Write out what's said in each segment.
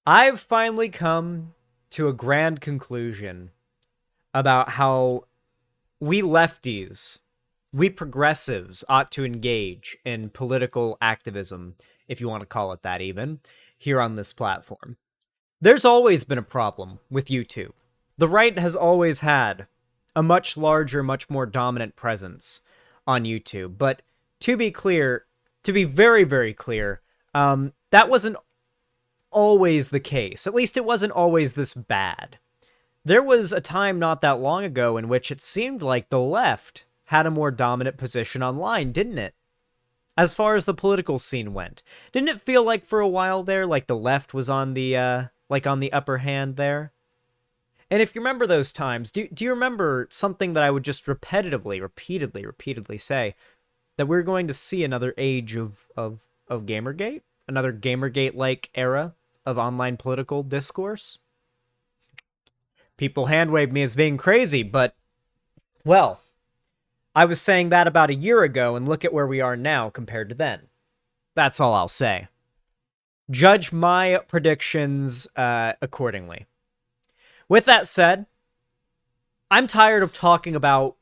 I've finally come to a grand conclusion about how we lefties, we progressives, ought to engage in political activism, if you want to call it that, even here on this platform. There's always been a problem with YouTube. The right has always had a much larger, much more dominant presence on YouTube. But to be clear, to be very, very clear, that wasn't always the case. At least it wasn't always this bad. There was a time not that long ago in which it seemed like the left had a more dominant position online, didn't it? As far as the political scene went, didn't it feel like for a while there, like the left was on the on the upper hand there? And if you remember those times, do you remember something that I would just repeatedly say that we're going to see another age of Gamergate, another Gamergate like era of online political discourse? People handwave me as being crazy, but well, I was saying that about a year ago, and look at where we are now compared to then. That's all I'll say. Judge my predictions accordingly. With that said, I'm tired of talking about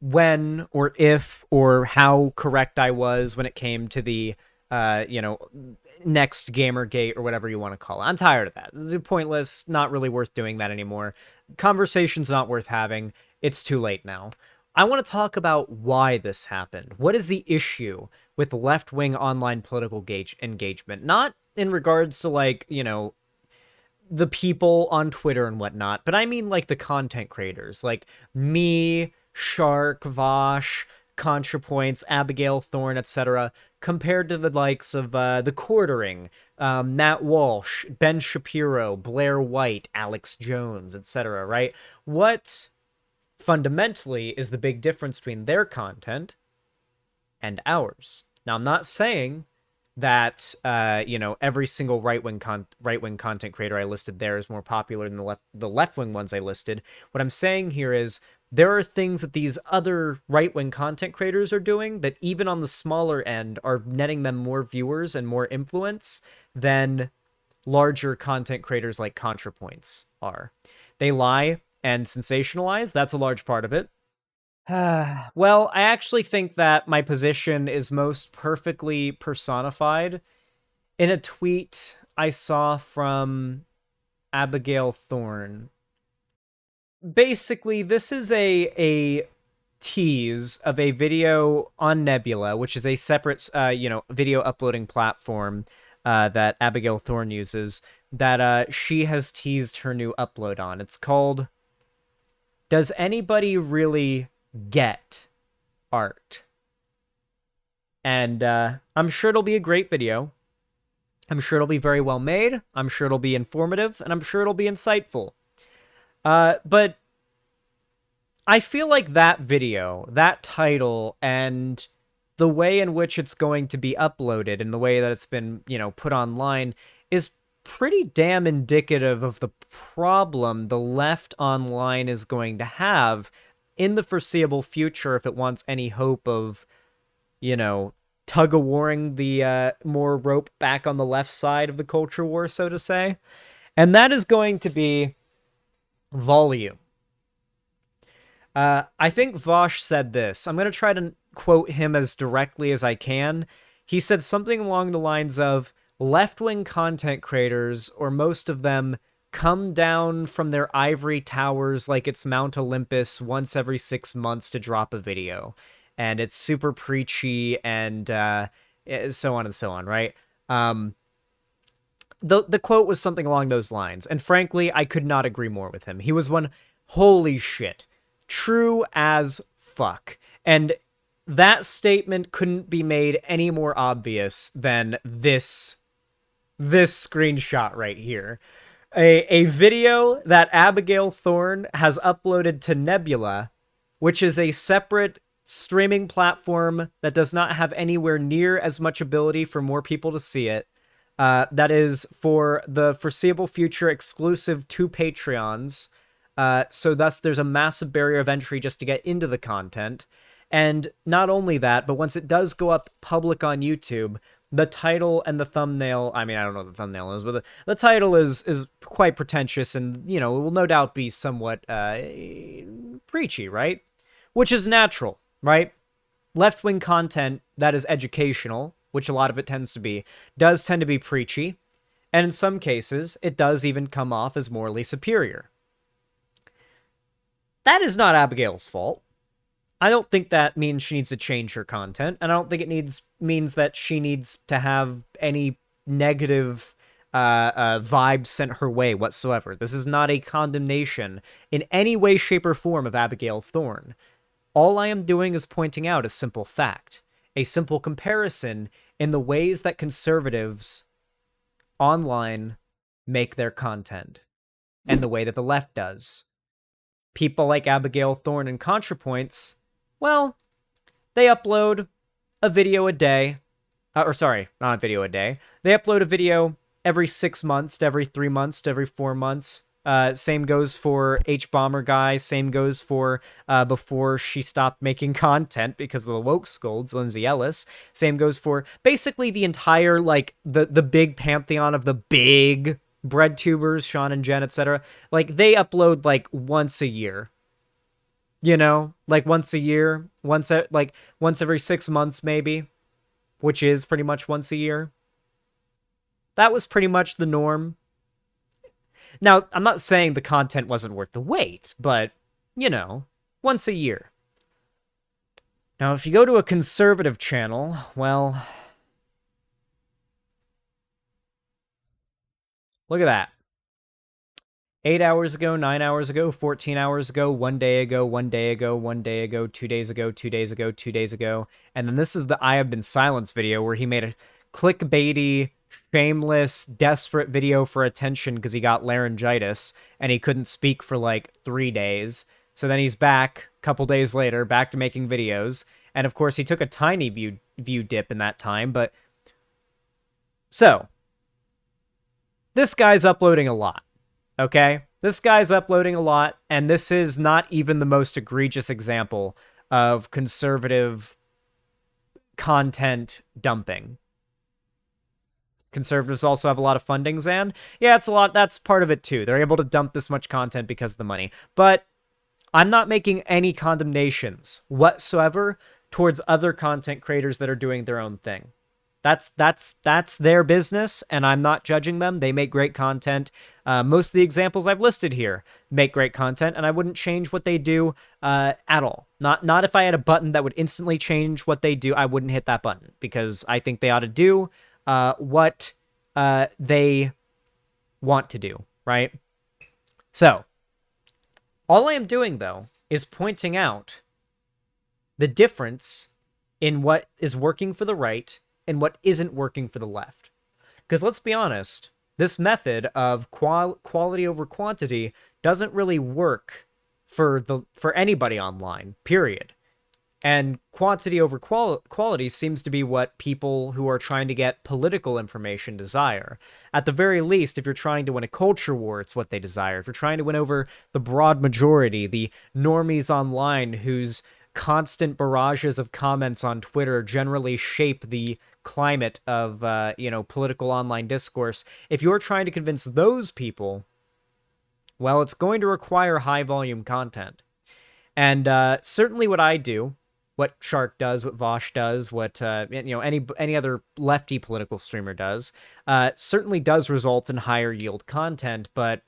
when or if or how correct I was when it came to the, next Gamergate or whatever you want to call it. I'm tired of that. It's pointless, not really worth doing that anymore. Conversation's not worth having. It's too late now. I want to talk about why this happened. What is the issue with left-wing online political engagement? Not in regards to, the people on Twitter and whatnot, but I mean, the content creators, like me, Shark, Vosh, ContraPoints, Abigail Thorne, etc., compared to the likes of The Quartering, Nat Walsh, Ben Shapiro, Blair White, Alex Jones, etc., right? What fundamentally is the big difference between their content and ours? Now, I'm not saying that every single right-wing content creator I listed there is more popular than the left-wing ones I listed. What I'm saying here is there are things that these other right-wing content creators are doing that even on the smaller end are netting them more viewers and more influence than larger content creators like ContraPoints are. They lie and sensationalize. That's a large part of it. Well, I actually think that my position is most perfectly personified in a tweet I saw from Abigail Thorne. Basically, this is a tease of a video on Nebula, which is a separate, video uploading platform that Abigail Thorne uses, that she has teased her new upload on. It's called Does Anybody Really Get Art? And I'm sure it'll be a great video. I'm sure it'll be very well made. I'm sure it'll be informative, and I'm sure it'll be insightful. But I feel like that video, that title, and the way in which it's going to be uploaded and the way that it's been, put online is pretty damn indicative of the problem the left online is going to have in the foreseeable future if it wants any hope of, tug-of-warring the more rope back on the left side of the culture war, so to say. And that is going to be volume. I think Vosh said this. I'm going to try to quote him as directly as I can. He said something along the lines of, left-wing content creators, or most of them, come down from their ivory towers like it's Mount Olympus once every 6 months to drop a video. And it's super preachy and so on and so on, right? The quote was something along those lines. And frankly, I could not agree more with him. He was one, holy shit, true as fuck. And that statement couldn't be made any more obvious than this screenshot right here. A video that Abigail Thorne has uploaded to Nebula, which is a separate streaming platform that does not have anywhere near as much ability for more people to see it. That is for the foreseeable future exclusive to Patreons. So thus there's a massive barrier of entry just to get into the content. And not only that, but once it does go up public on YouTube, the title and the thumbnail, I mean, I don't know what the thumbnail is, but the title is quite pretentious and, you know, it will no doubt be somewhat preachy, right? Which is natural, right? Left-wing content that is educational, which a lot of it tends to be, does tend to be preachy, and in some cases, it does even come off as morally superior. That is not Abigail's fault. I don't think that means she needs to change her content, and I don't think it means that she needs to have any negative vibes sent her way whatsoever. This is not a condemnation in any way, shape, or form of Abigail Thorne. All I am doing is pointing out a simple fact, a simple comparison in the ways that conservatives online make their content, and the way that the left does. People like Abigail Thorne and ContraPoints, well, they upload a video a day. Or sorry, not a video a day. They upload a video every 6 months, to every 3 months, to every 4 months. Same goes for H-Bomber Guy. Same goes for before she stopped making content because of the woke scolds, Lindsay Ellis. Same goes for basically the entire, like, the big pantheon of the big bread tubers, Sean and Jen, etc. Like, they upload, like, once a year. You know? Like, once a year. Once every 6 months, maybe. Which is pretty much once a year. That was pretty much the norm. Now, I'm not saying the content wasn't worth the wait, but, you know, once a year. Now, if you go to a conservative channel, well, look at that. 8 hours ago, 9 hours ago, 14 hours ago, 1 day ago, 1 day ago, 1 day ago, 2 days ago, 2 days ago, 2 days ago. And then this is the I Have Been Silenced video where he made a clickbaity, shameless, desperate video for attention because he got laryngitis and he couldn't speak for like 3 days. So then he's back a couple days later, back to making videos. And of course, he took a tiny view dip in that time. But so this guy's uploading a lot. Okay? This guy's uploading a lot, and this is not even the most egregious example of conservative content dumping. Conservatives also have a lot of funding, Xan. Yeah, it's a lot. That's part of it, too. They're able to dump this much content because of the money. But I'm not making any condemnations whatsoever towards other content creators that are doing their own thing. That's their business, and I'm not judging them. They make great content. Most of the examples I've listed here make great content, and I wouldn't change what they do at all. Not if I had a button that would instantly change what they do. I wouldn't hit that button because I think they ought to do what they want to do, right? So, all I am doing, though, is pointing out the difference in what is working for the right and what isn't working for the left. Because let's be honest, this method of quality over quantity doesn't really work for anybody online, period. And quantity over quality seems to be what people who are trying to get political information desire. At the very least, if you're trying to win a culture war, it's what they desire. If you're trying to win over the broad majority, the normies online whose constant barrages of comments on Twitter generally shape the climate of, political online discourse. If you're trying to convince those people, well, it's going to require high-volume content. And certainly what I do, what Shark does, what Vosh does, what any other lefty political streamer does, certainly does result in higher yield content, but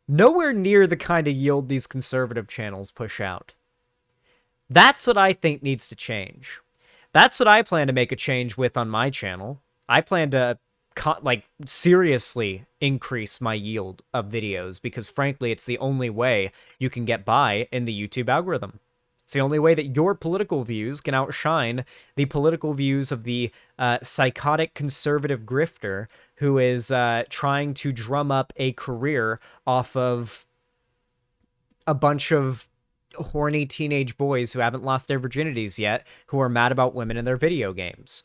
nowhere near the kind of yield these conservative channels push out. That's what I think needs to change. That's what I plan to make a change with on my channel. I plan to seriously increase my yield of videos because frankly, it's the only way you can get by in the YouTube algorithm. It's the only way that your political views can outshine the political views of the psychotic conservative grifter who is trying to drum up a career off of a bunch of horny teenage boys who haven't lost their virginities yet, who are mad about women in their video games.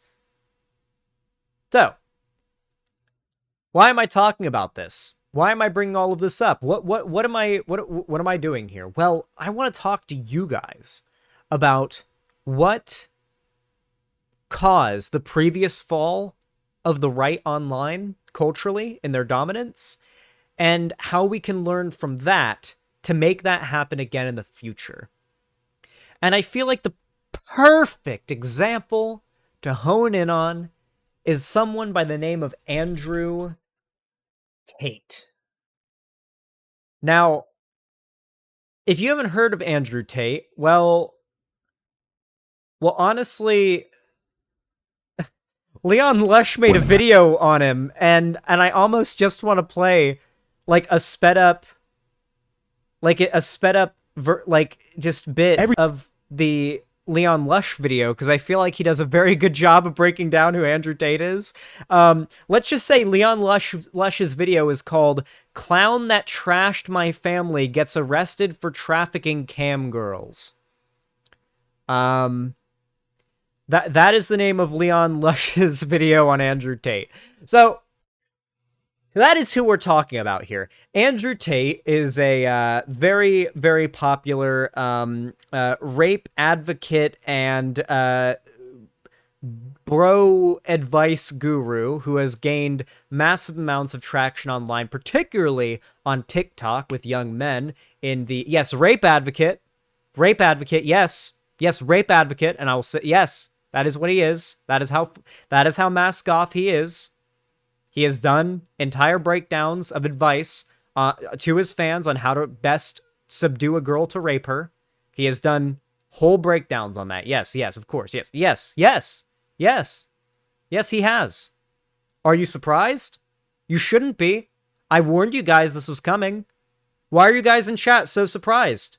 So, why am I talking about this? Why am I bringing all of this up? What am I doing here? Well, I want to talk to you guys about what caused the previous fall of the right online culturally in their dominance, and how we can learn from that to make that happen again in the future. And I feel like the perfect example to hone in on is someone by the name of Andrew Tate. Now, if you haven't heard of Andrew Tate, well, honestly, Leon Lush made a video on him, and I almost just want to play like a sped up, just bit of the Leon Lush video, because I feel like he does a very good job of breaking down who Andrew Tate is. Let's just say Leon Lush's video is called "Clown That Trashed My Family Gets Arrested for Trafficking Cam Girls." That is the name of Leon Lush's video on Andrew Tate. So that is who we're talking about here. Andrew Tate is a very, very popular rape advocate and bro advice guru who has gained massive amounts of traction online, particularly on TikTok with young men in the, yes, rape advocate, yes, rape advocate, and I will say, yes, that is what he is. That is how mask off he is. He has done entire breakdowns of advice to his fans on how to best subdue a girl to rape her. He has done whole breakdowns on that. Yes, of course. Yes, he has. Are you surprised? You shouldn't be. I warned you guys this was coming. Why are you guys in chat so surprised?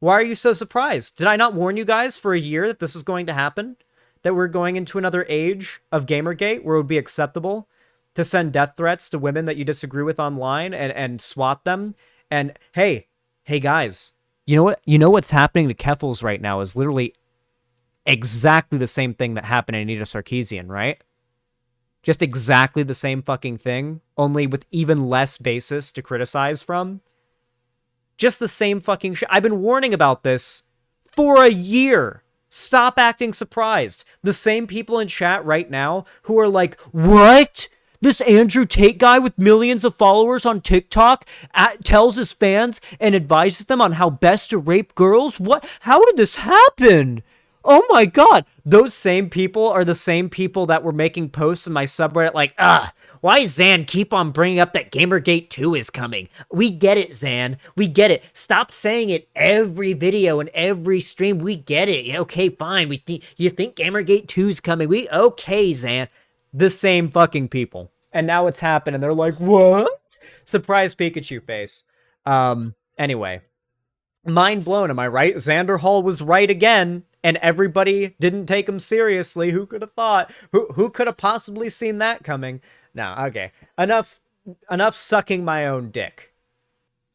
Why are you so surprised? Did I not warn you guys for a year that this was going to happen? That we're going into another age of Gamergate where it would be acceptable to send death threats to women that you disagree with online and swat them? And hey guys, you know what? You know what's happening to Keffels right now is literally exactly the same thing that happened to Anita Sarkeesian, right? Just exactly the same fucking thing, only with even less basis to criticize from. Just the same fucking shit. I've been warning about this for a year. Stop acting surprised. The same people in chat right now who are like, what? This Andrew Tate guy with millions of followers on TikTok tells his fans and advises them on how best to rape girls? What? How did this happen? Oh my god. Those same people are the same people that were making posts in my subreddit like, why Zan keep on bringing up that Gamergate 2 is coming? We get it, Zan. We get it. Stop saying it every video and every stream. We get it. Okay, fine. You think Gamergate 2 is coming? Okay, Zan. The same fucking people. And now it's happened and they're like, what? Surprise Pikachu face. Anyway. Mind blown, am I right? Xanderhal was right again. And everybody didn't take him seriously. Who could have thought? Who could have possibly seen that coming? No, okay. Enough sucking my own dick.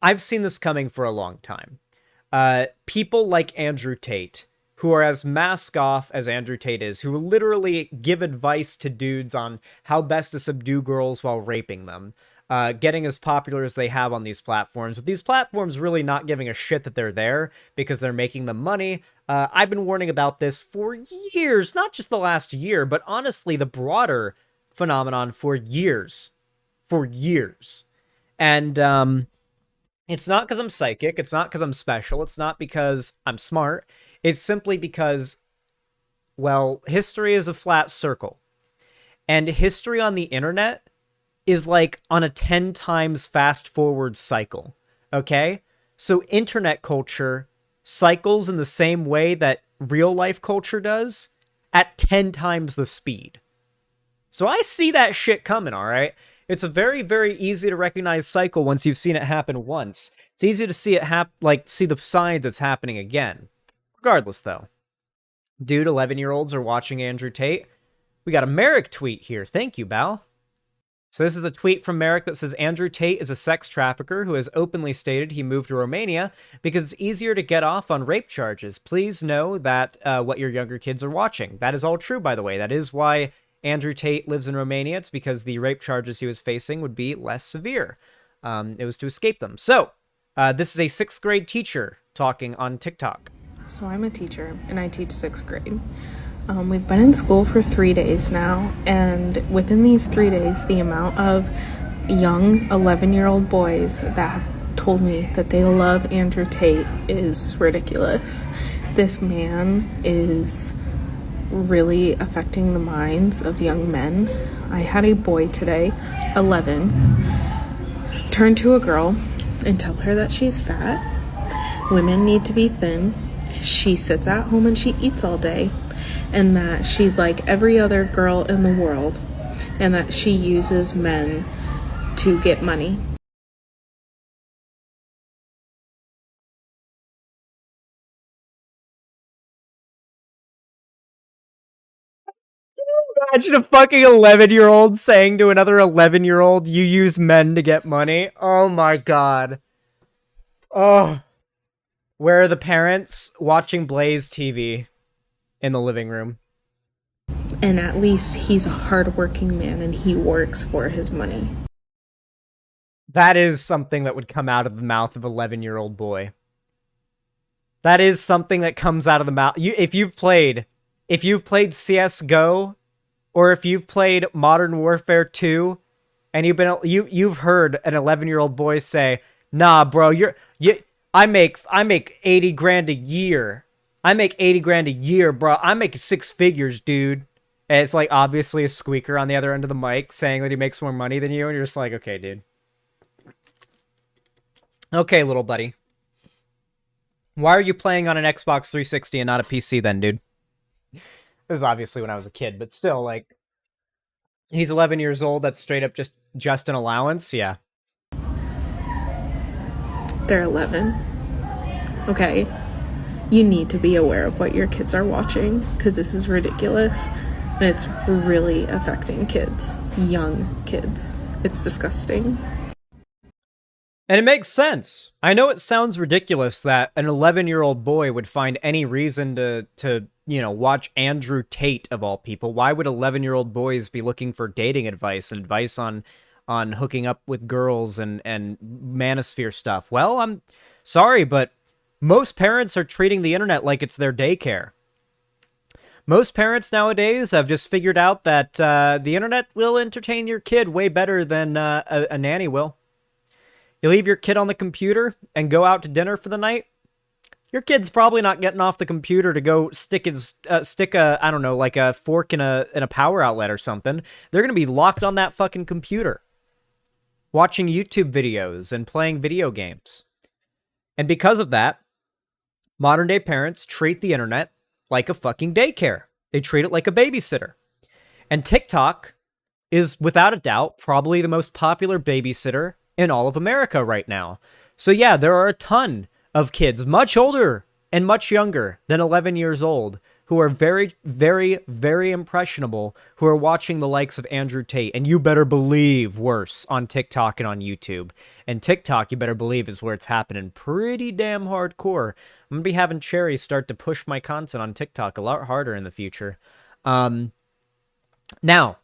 I've seen this coming for a long time. People like Andrew Tate, who are as mask off as Andrew Tate is, who literally give advice to dudes on how best to subdue girls while raping them. Getting as popular as they have on these platforms, with these platforms really not giving a shit that they're there because they're making them money. I've been warning about this for years, not just the last year, but honestly the broader phenomenon for years. And it's not because I'm psychic, it's not because I'm special, it's not because I'm smart, it's simply because, well, history is a flat circle. And history on the internet is like on a 10 times fast forward cycle, okay? So internet culture cycles in the same way that real life culture does at 10 times the speed. So I see that shit coming, all right? It's a very, very easy to recognize cycle once you've seen it happen once. It's easy to see it see the signs that's happening again. Regardless, though. Dude, 11-year-olds are watching Andrew Tate. We got a Merrick tweet here. Thank you, Bal. So this is a tweet from Merrick that says, Andrew Tate is a sex trafficker who has openly stated he moved to Romania because it's easier to get off on rape charges. Please know that what your younger kids are watching. That is all true, by the way. That is why Andrew Tate lives in Romania. It's because the rape charges he was facing would be less severe. It was to escape them. So this is a 6th grade teacher talking on TikTok. So I'm a teacher and I teach 6th grade. We've been in school for 3 days now, and within these 3 days, the amount of young 11-year-old boys that have told me that they love Andrew Tate is ridiculous. This man is really affecting the minds of young men. I had a boy today, 11, turn to a girl and tell her that she's fat. Women need to be thin. She sits at home and she eats all day, and that she's like every other girl in the world, and that she uses men to get money. Imagine a fucking 11-year-old saying to another 11-year-old, you use men to get money. Oh my god. Oh. Where are the parents watching Blaze TV in the living room? And at least he's a hardworking man and he works for his money. That is something that would come out of the mouth of an 11-year-old boy. That is something that comes out of the mouth. If you've played CS:GO, or if you've played Modern Warfare 2, and you've heard an 11-year-old boy say, "Nah, bro, I make 80 grand a year. I make 80 grand a year, bro. I make 6 figures, dude." And it's like obviously a squeaker on the other end of the mic saying that he makes more money than you, and you're just like, okay, dude. Okay, little buddy. Why are you playing on an Xbox 360 and not a PC then, dude? This is obviously when I was a kid, but still, like, he's 11 years old. That's straight up just an allowance. Yeah. They're 11. Okay. You need to be aware of what your kids are watching, because this is ridiculous. And it's really affecting kids. Young kids. It's disgusting. And it makes sense. I know it sounds ridiculous that an 11-year-old boy would find any reason to watch Andrew Tate, of all people. Why would 11-year-old boys be looking for dating advice and advice on hooking up with girls and manosphere stuff? Well, I'm sorry, but most parents are treating the internet like it's their daycare. Most parents nowadays have just figured out that the internet will entertain your kid way better than a nanny will. You leave your kid on the computer and go out to dinner for the night, your kid's probably not getting off the computer to go stick a, I don't know, like a fork in a power outlet or something. They're going to be locked on that fucking computer, watching YouTube videos and playing video games. And because of that, modern day parents treat the internet like a fucking daycare. They treat it like a babysitter. And TikTok is, without a doubt, probably the most popular babysitter in all of America right now. So yeah, there are a ton of kids much older and much younger than 11 years old who are very, very, very impressionable, who are watching the likes of Andrew Tate, and you better believe worse on TikTok and on YouTube. And TikTok, you better believe, is where it's happening pretty damn hardcore. I'm gonna be having Cherry start to push my content on TikTok a lot harder in the future. Now,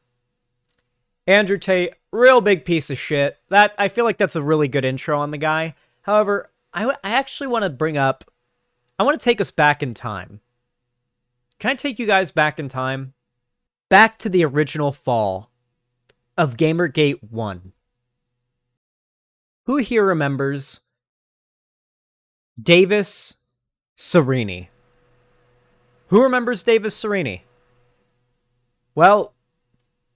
Andrew Tate, real big piece of shit. That, I feel like that's a really good intro on the guy. However, I actually want to I want to take us back in time. Can I take you guys back in time? Back to the original fall of Gamergate 1. Who here remembers Davis Sereni? Who remembers Davis Sereni? Well,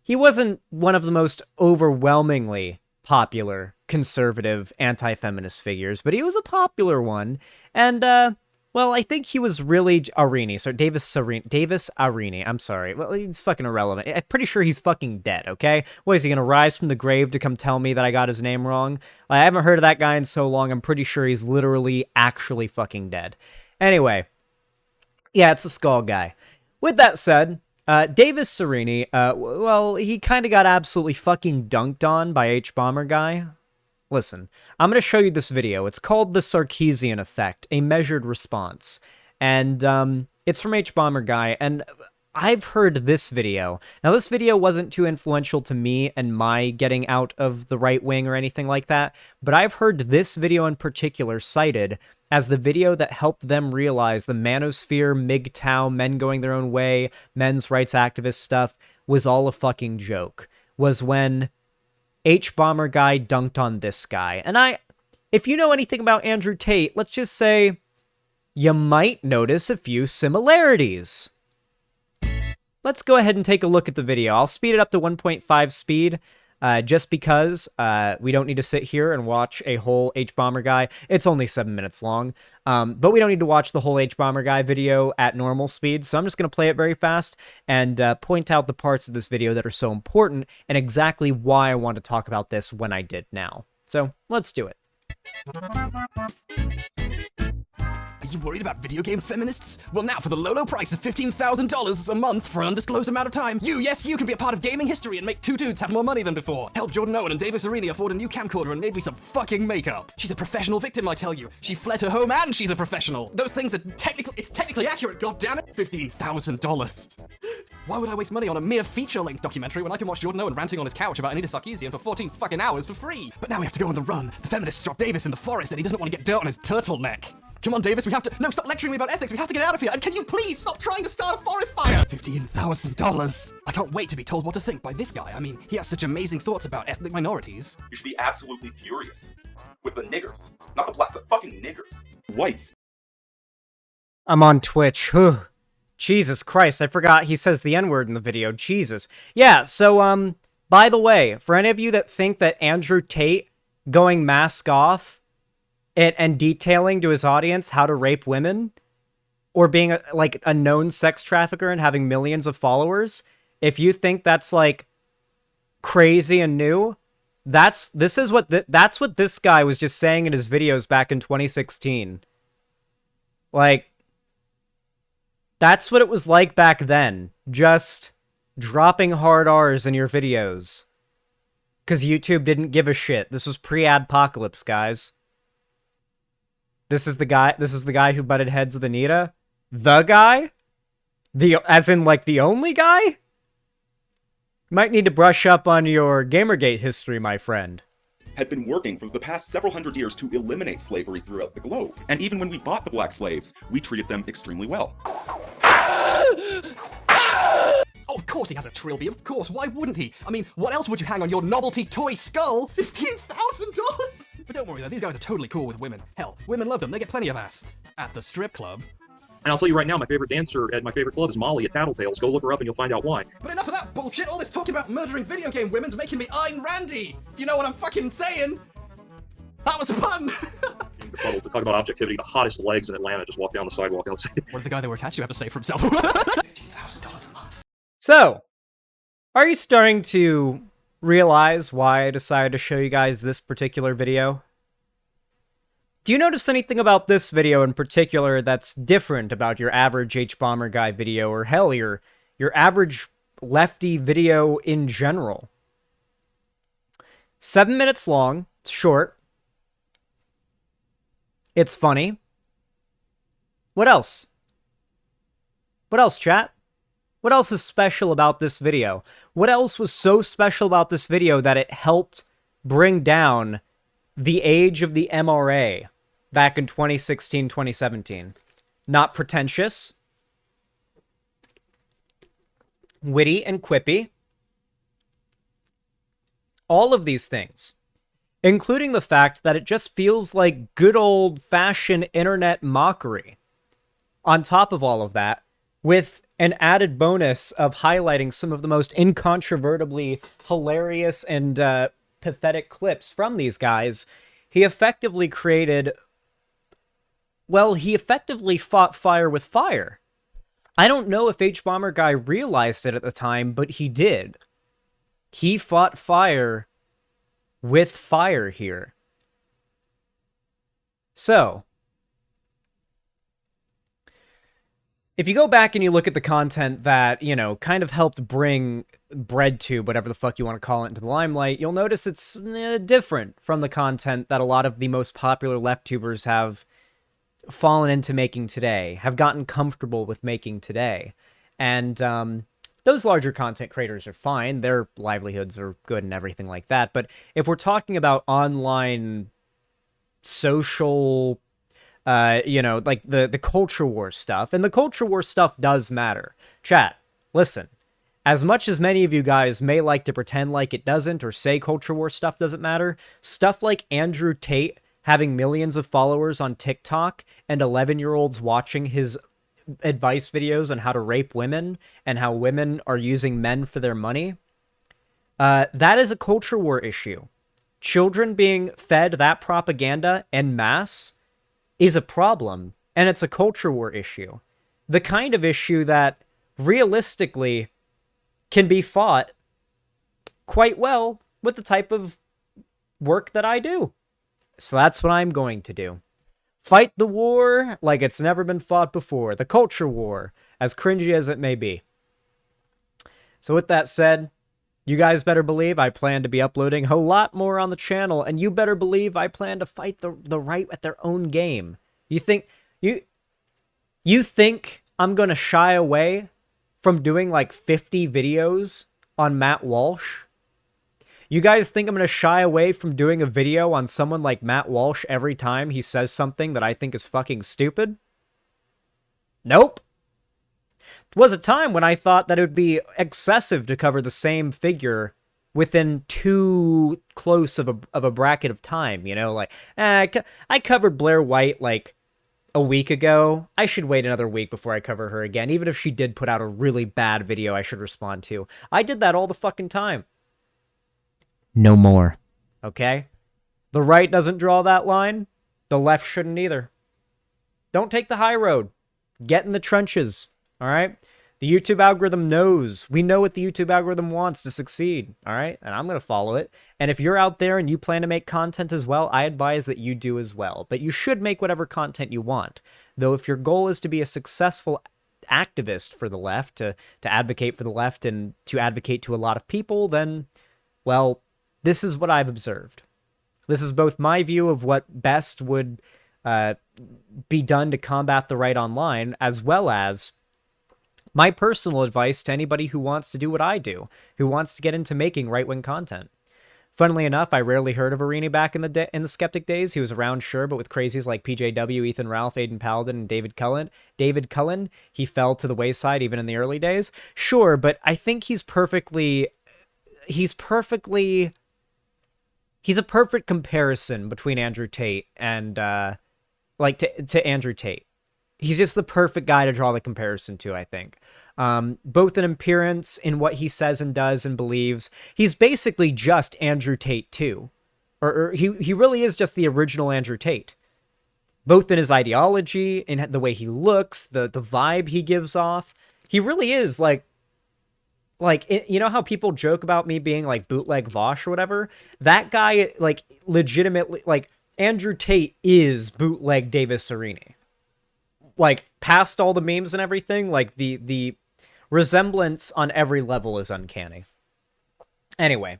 he wasn't one of the most overwhelmingly popular conservative anti-feminist figures, but he was a popular one. And, well, I think he was really Arini. So Davis Arini. I'm sorry. Well, he's fucking irrelevant. I'm pretty sure he's fucking dead, okay? What, is he gonna rise from the grave to come tell me that I got his name wrong? I haven't heard of that guy in so long. I'm pretty sure he's literally actually fucking dead. Anyway. Yeah, it's a skull guy. With that said, Davis Sereni, well, he kind of got absolutely fucking dunked on by H-Bomber guy. Listen, I'm going to show you this video. It's called The Sarkeesian Effect, A Measured Response. And it's from H-Bomber guy, and I've heard this video. Now, this video wasn't too influential to me and my getting out of the right wing or anything like that, but I've heard this video in particular cited as the video that helped them realize the manosphere, MGTOW, men going their own way, men's rights activist stuff was all a fucking joke, was when H-Bomber guy dunked on this guy. And if you know anything about Andrew Tate, let's just say you might notice a few similarities. Let's go ahead and take a look at the video. I'll speed it up to 1.5 speed, just because we don't need to sit here and watch a whole H-Bomber guy. It's only 7 minutes long, but we don't need to watch the whole H-Bomber guy video at normal speed, so I'm just going to play it very fast and point out the parts of this video that are so important and exactly why I want to talk about this when I did now. So, let's do it. Are you worried about video game feminists? Well, now for the low, low price of $15,000 a month for an undisclosed amount of time, yes, you can be a part of gaming history and make two dudes have more money than before. Help Jordan Owen and David Serini afford a new camcorder and maybe some fucking makeup. She's a professional victim, I tell you. She fled her home and she's a professional. Those things are technically accurate, goddammit. $15,000. Why would I waste money on a mere feature-length documentary when I can watch Jordan Owen ranting on his couch about Anita Sarkeesian for 14 fucking hours for free? But now we have to go on the run. The feminists dropped Davis in the forest and he doesn't want to get dirt on his turtleneck. Come on, Davis, we have to— No, stop lecturing me about ethics, we have to get out of here, and can you please stop trying to start a forest fire? $15,000. I can't wait to be told what to think by this guy. I mean, he has such amazing thoughts about ethnic minorities. You should be absolutely furious with the niggers. Not the blacks, the fucking niggers. Whites. I'm on Twitch. Whew. Jesus Christ, I forgot he says the N-word in the video. Jesus. Yeah, so, by the way, for any of you that think that Andrew Tate going mask off and detailing to his audience how to rape women, or being a known sex trafficker and having millions of followers, if you think that's like crazy and new, that's what this guy was just saying in his videos back in 2016. Like, that's what it was like back then, just dropping hard R's in your videos. Because YouTube didn't give a shit. This was pre-adpocalypse, guys. This is the guy who butted heads with Anita? The guy? As in, like, the only guy? Might need to brush up on your Gamergate history, my friend. Had been working for the past several hundred years to eliminate slavery throughout the globe. And even when we bought the black slaves, we treated them extremely well. Oh, of course he has a trilby, of course, why wouldn't he? I mean, what else would you hang on your novelty toy skull? $15,000? But don't worry though, these guys are totally cool with women. Hell, women love them, they get plenty of ass. At the strip club. And I'll tell you right now, my favorite dancer at my favorite club is Molly at Tattletales. Go look her up and you'll find out why. But enough of that bullshit, all this talking about murdering video game women's making me Ayn Randy! If you know what I'm fucking saying! That was a pun! To talk about objectivity, the hottest legs in Atlanta just walk down the sidewalk outside. What did the guy that wore a tattoo have to say for himself? $15,000 a month. So, are you starting to realize why I decided to show you guys this particular video? Do you notice anything about this video in particular that's different about your average H-Bomber guy video, or hell, your average lefty video in general? 7 minutes long, it's short. It's funny. What else? What else, chat? What else is special about this video? What else was so special about this video that it helped bring down the age of the MRA back in 2016, 2017? Not pretentious, witty and quippy. All of these things, including the fact that it just feels like good old-fashioned internet mockery. On top of all of that, with an added bonus of highlighting some of the most incontrovertibly hilarious and pathetic clips from these guys, he effectively created... Well, he effectively fought fire with fire. I don't know if H-Bomber Guy realized it at the time, but he did. He fought fire with fire here. So, if you go back and you look at the content that, you know, kind of helped bring BreadTube, whatever the fuck you want to call it, into the limelight, you'll notice it's different from the content that a lot of the most popular left-tubers have fallen into making today, have gotten comfortable with making today. And those larger content creators are fine. Their livelihoods are good and everything like that. But if we're talking about online social you know, like the culture war stuff. And the culture war stuff does matter. Chat, listen. As much as many of you guys may like to pretend like it doesn't or say culture war stuff doesn't matter, stuff like Andrew Tate having millions of followers on TikTok and 11-year-olds watching his advice videos on how to rape women and how women are using men for their money, that is a culture war issue. Children being fed that propaganda en masse is a problem, and it's a culture war issue. The kind of issue that realistically can be fought quite well with the type of work that I do. So that's what I'm going to do. Fight the war like it's never been fought before. The culture war, as cringy as it may be. So with that said, you guys better believe I plan to be uploading a lot more on the channel, and you better believe I plan to fight the right at their own game. You think I'm going to shy away from doing like 50 videos on Matt Walsh? You guys think I'm going to shy away from doing a video on someone like Matt Walsh every time he says something that I think is fucking stupid? Nope. There was a time when I thought that it would be excessive to cover the same figure within too close of a bracket of time, you know? Like, I covered Blair White like a week ago. I should wait another week before I cover her again, even if she did put out a really bad video I should respond to. I did that all the fucking time. No more. Okay? The right doesn't draw that line. The left shouldn't either. Don't take the high road. Get in the trenches. All right? The YouTube algorithm knows. We know what the YouTube algorithm wants to succeed. All right? And I'm going to follow it. And if you're out there and you plan to make content as well, I advise that you do as well. But you should make whatever content you want. Though if your goal is to be a successful activist for the left, to advocate for the left and to advocate to a lot of people, then, well, this is what I've observed. This is both my view of what best would be done to combat the right online, as well as my personal advice to anybody who wants to do what I do, who wants to get into making right-wing content. Funnily enough, I rarely heard of Arini back in the Skeptic days. He was around, sure, but with crazies like PJW, Ethan Ralph, Aiden Paladin, and David Cullen, he fell to the wayside even in the early days. Sure, but I think he's a perfect comparison between Andrew Tate and, to Andrew Tate. He's just the perfect guy to draw the comparison to, I think. Both in appearance, in what he says and does and believes. He's basically just Andrew Tate, too. Or he really is just the original Andrew Tate. Both in his ideology, in the way he looks, the vibe he gives off. He really is, you know how people joke about me being like bootleg Vosh or whatever? That guy, like, legitimately, like, Andrew Tate is bootleg Davis Arini. Like, past all the memes and everything, like, the resemblance on every level is uncanny. Anyway,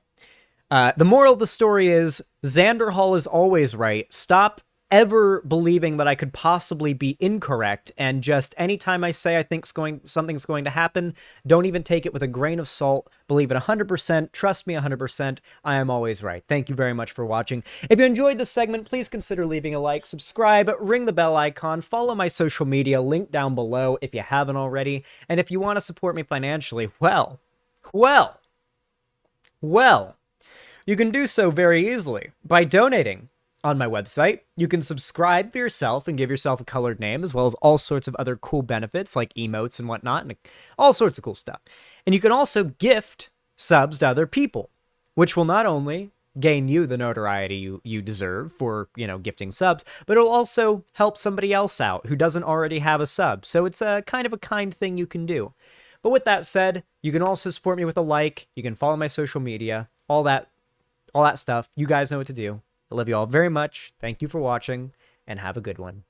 the moral of the story is, Xanderhal is always right. Stop ever believing that I could possibly be incorrect, and just anytime I say I think something's going to happen, don't even take it with a grain of salt. Believe it 100%. Trust me 100%. I am always right. Thank you very much for watching. If you enjoyed this segment, please consider leaving a like, subscribe, ring the bell icon, follow my social media, link down below if you haven't already, and if you want to support me financially, well, you can do so very easily by donating. On my website, you can subscribe for yourself and give yourself a colored name, as well as all sorts of other cool benefits like emotes and whatnot, and all sorts of cool stuff. And you can also gift subs to other people, which will not only gain you the notoriety you deserve for, gifting subs, but it'll also help somebody else out who doesn't already have a sub. So it's a kind of a kind thing you can do. But with that said, you can also support me with a like. You can follow my social media, all that stuff. You guys know what to do. I love you all very much. Thank you for watching, and have a good one.